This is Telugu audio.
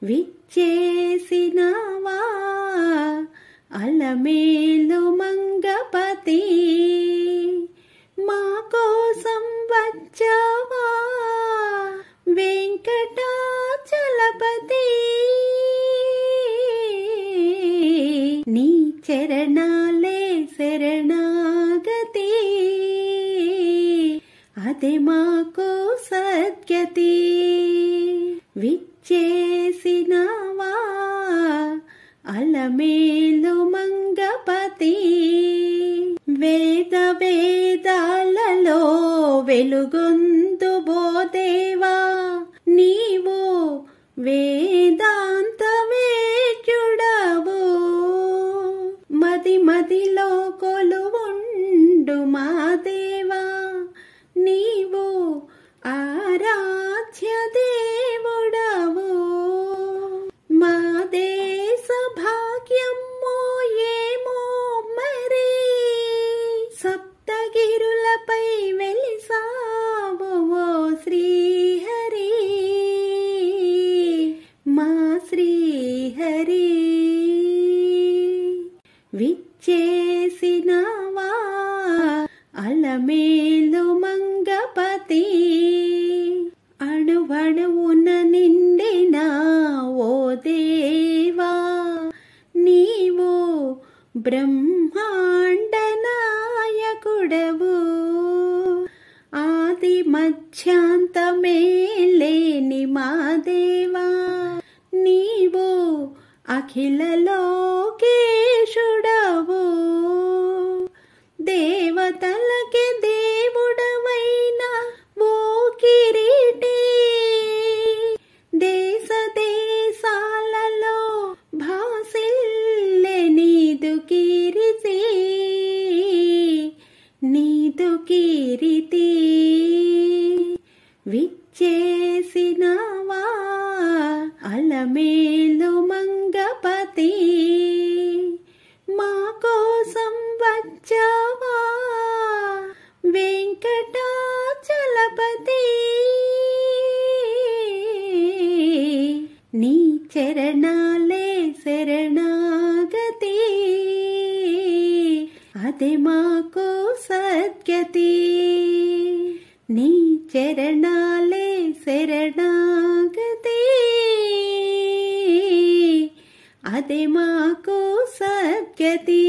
విచ్చేసినావా అలమేలు మంగపతి, మా కోసం వచ్చావా వెంకటాచలపతి. నీ చరణాలే శరణాగతి, అదే మాకు సద్గతి. విచ్చేసినావా అలమేలు మంగపతి, వేద వేదాలలో వెలుగొందువో దేవా, నీవు వేదాంత వేద్యుడవు. మది మదిలో కొలువుండు మా దేవా, నీవు ఆరాధ్య దేవుడవు. మా దేశ భాగ్యమో ఏమో మరి, సప్తగిరులపై వెలిసావు ఓ శ్రీహరి, మా శ్రీహరి. విచ్చేసినావా అలమేలు మంగపతి, అణువణువున నిండిన ఓ దేవా, నీవు బ్రహ్మాండ నాయకుడవు. ఆది మధ్యాంతమే లేని మా దేవా, నీవు అఖిల లోకేశుడవు. దేవతలకి దేవుడవైన ఓ కిరీటి, దేశ దేశాలలో భాసిల్లే నీదు కీర్తి, నీదు కీర్తి. విచ్చేసినావా అలమేలు మంగపతి, మా కోసం వచ్చావా వెంకటాచలపతి. నీ చరణాలే శరణాగతి, అదే మాకు సద్గతి. నీ చరణాలే శరణాగతి, అదే మాకు సద్గతి.